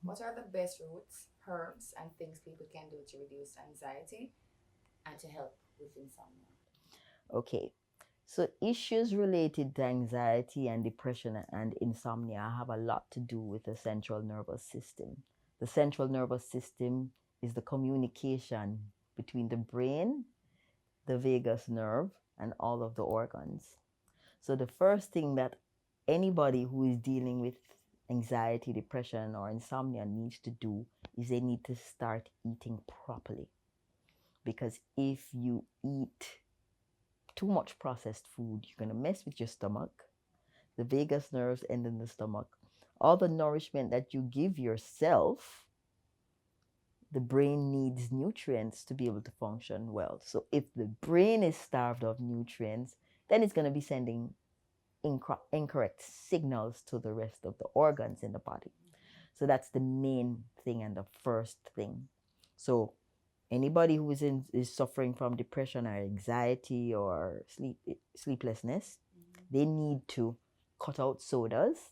What are the best roots, herbs, and things people can do to reduce anxiety and to help with insomnia? Okay, so issues related to anxiety and depression and insomnia have a lot to do with the central nervous system. The central nervous system is the communication between the brain, the vagus nerve, and all of the organs. So the first thing that anybody who is dealing with anxiety, depression, or insomnia needs to do is they need to start eating properly. Because if you eat too much processed food, you're going to mess with your stomach, the vagus nerves end in the stomach. All the nourishment that you give yourself, the brain needs nutrients to be able to function well. So if the brain is starved of nutrients, then it's going to be sending incorrect signals to the rest of the organs in the body. So that's the main thing and the first thing. So anybody who is suffering from depression or anxiety or sleeplessness, they need to cut out sodas,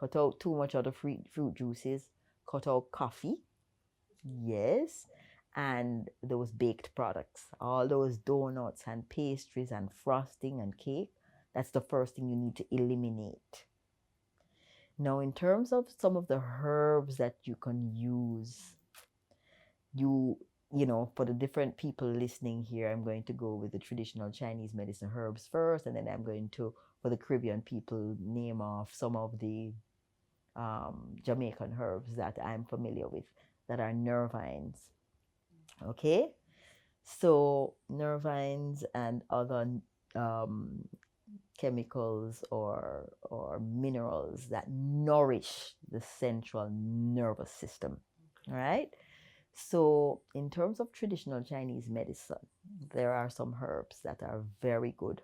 cut out too much of the fruit juices, cut out coffee, yes, and those baked products, all those donuts and pastries and frosting and cake. That's the first thing you need to eliminate. Now, in terms of some of the herbs that you can use, you for the different people listening here, I'm going to go with the traditional Chinese medicine herbs first, and then I'm going to, for the Caribbean people, name off some of the Jamaican herbs that I'm familiar with that are nervines. Okay, so nervines and other chemicals or minerals that nourish the central nervous system. All right. So, in terms of traditional Chinese medicine, there are some herbs that are very good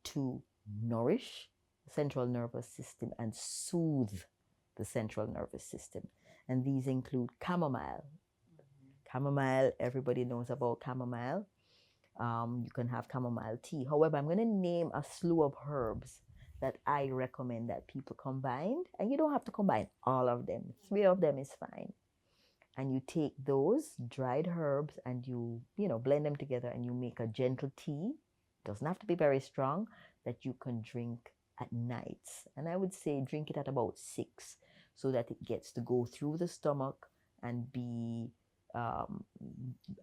to nourish the central nervous system and soothe the central nervous system. And these include chamomile. Chamomile, everybody knows about chamomile. You can have chamomile tea. However, I'm going to name a slew of herbs that I recommend that people combine. And you don't have to combine all of them, 3 of them is fine. And you take those dried herbs and you blend them together and you make a gentle tea. It doesn't have to be very strong, that you can drink at nights. And I would say drink it at about 6 so that it gets to go through the stomach and be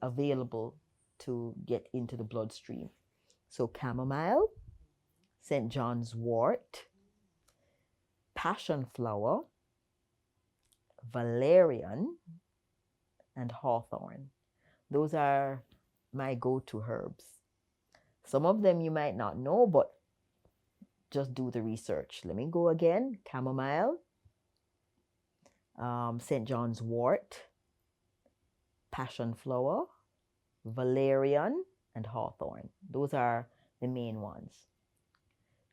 available to get into the bloodstream. So chamomile, St. John's wort, passion flower, valerian, and hawthorn. Those are my go-to herbs. Some of them you might not know, but just do the research. Let me go again. Chamomile, St. John's wort, passion flower, valerian, and hawthorn. Those are the main ones.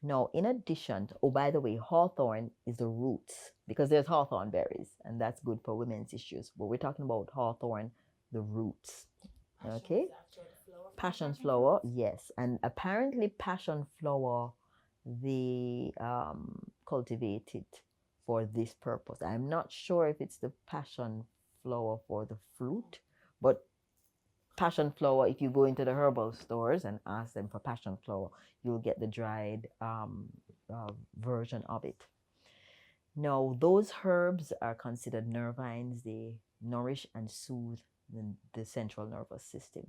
Now, in addition, oh, by the way, hawthorn is the roots because there's hawthorn berries, and that's good for women's issues. But we're talking about hawthorn, the roots. Okay? Passion flower, yes. And apparently, passion flower, they cultivate it for this purpose. I'm not sure if it's the passion flower for the fruit, but passion flower, if you go into the herbal stores and ask them for passion flower, you'll get the dried version of it. Now, those herbs are considered nervines. They nourish and soothe the central nervous system.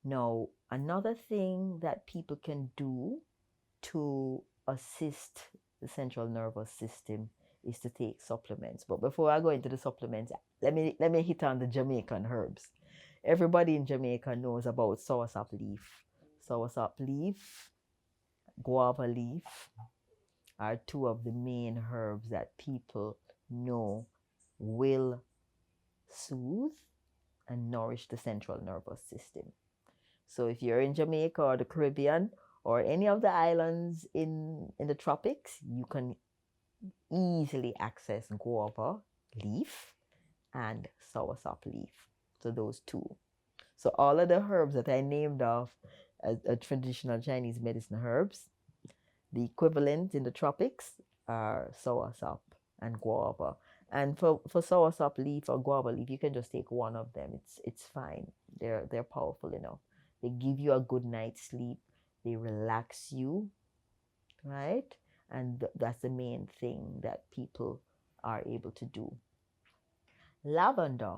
Now, another thing that people can do to assist the central nervous system is to take supplements. But before I go into the supplements, let me hit on the Jamaican herbs. Everybody in Jamaica knows about soursop leaf. Soursop leaf, guava leaf are 2 of the main herbs that people know will soothe and nourish the central nervous system. So if you're in Jamaica or the Caribbean or any of the islands in the tropics, you can easily access guava leaf and soursop leaf. So those 2. So all of the herbs that I named off as traditional Chinese medicine herbs, the equivalent in the tropics are soursop and guava. And for soursop leaf or guava leaf, you can just take one of them. It's fine. They're powerful enough. They give you a good night's sleep. They relax you, right? And that's the main thing that people are able to do. Lavender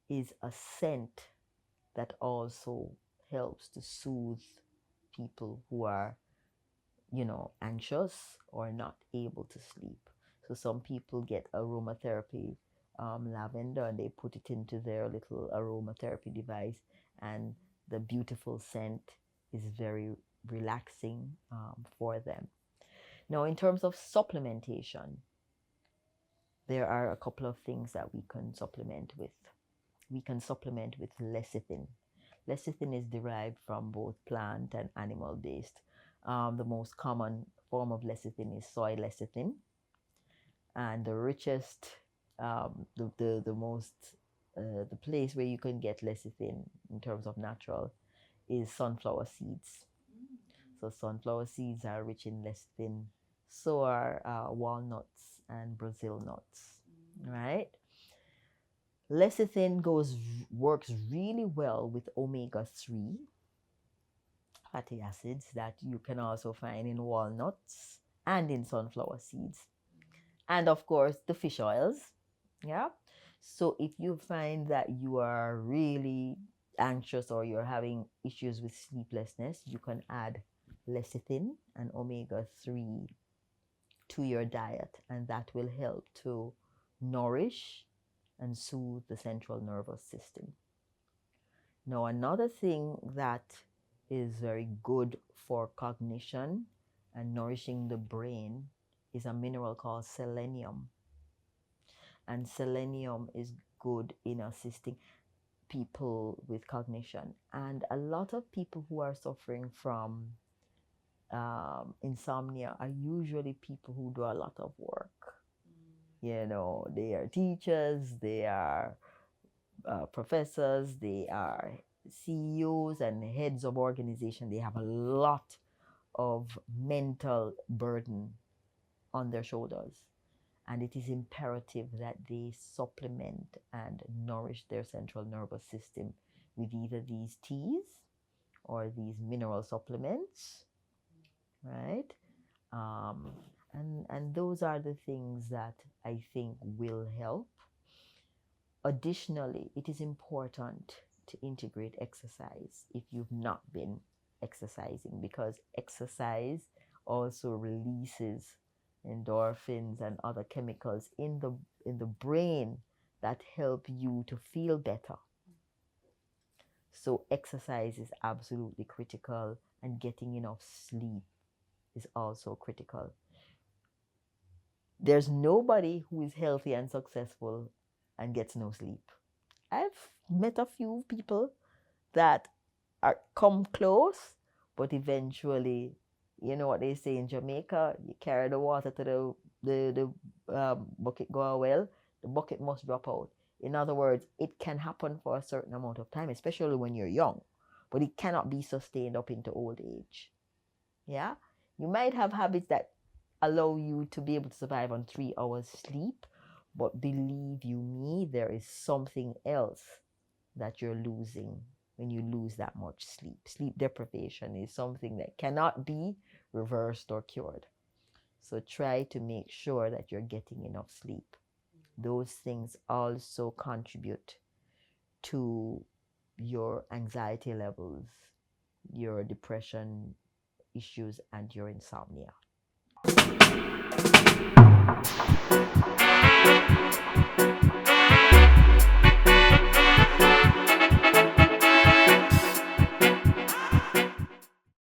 is a scent that also helps to soothe people who are, anxious or not able to sleep. So some people get aromatherapy lavender and they put it into their little aromatherapy device, and the beautiful scent is very relaxing for them. Now, in terms of supplementation, there are a couple of things that we can supplement with. We can supplement with lecithin. Lecithin is derived from both plant and animal based. The most common form of lecithin is soy lecithin, and the richest, the place where you can get lecithin in terms of natural is sunflower seeds. So sunflower seeds are rich in lecithin. So are walnuts and Brazil nuts, right? Lecithin works really well with omega-3 fatty acids that you can also find in walnuts and in sunflower seeds. And of course, the fish oils. Yeah. So if you find that you are really anxious or you're having issues with sleeplessness, you can add lecithin and omega-3 to your diet, and that will help to nourish and soothe the central nervous system. Now, another thing that is very good for cognition and nourishing the brain is a mineral called selenium. And selenium is good in assisting people with cognition. And a lot of people who are suffering from insomnia are usually people who do a lot of work. They are teachers, they are professors, they are CEOs and heads of organization. They have a lot of mental burden on their shoulders, and it is imperative that they supplement and nourish their central nervous system with either these teas or these mineral supplements, right? And those are the things that I think will help. Additionally, it is important to integrate exercise if you've not been exercising, because exercise also releases endorphins and other chemicals in the brain that help you to feel better. So exercise is absolutely critical, and getting enough sleep is also critical. There's nobody who is healthy and successful and gets no sleep. I've met a few people that come close, but eventually, you know what they say in Jamaica, you carry the water to the bucket go a well, the bucket must drop out. In other words, it can happen for a certain amount of time, especially when you're young, but it cannot be sustained up into old age. Yeah? You might have habits that allow you to be able to survive on 3 hours sleep, but believe you me, there is something else that you're losing when you lose that much sleep. Sleep deprivation is something that cannot be reversed or cured. So try to make sure that you're getting enough sleep. Those things also contribute to your anxiety levels, your depression issues, and your insomnia.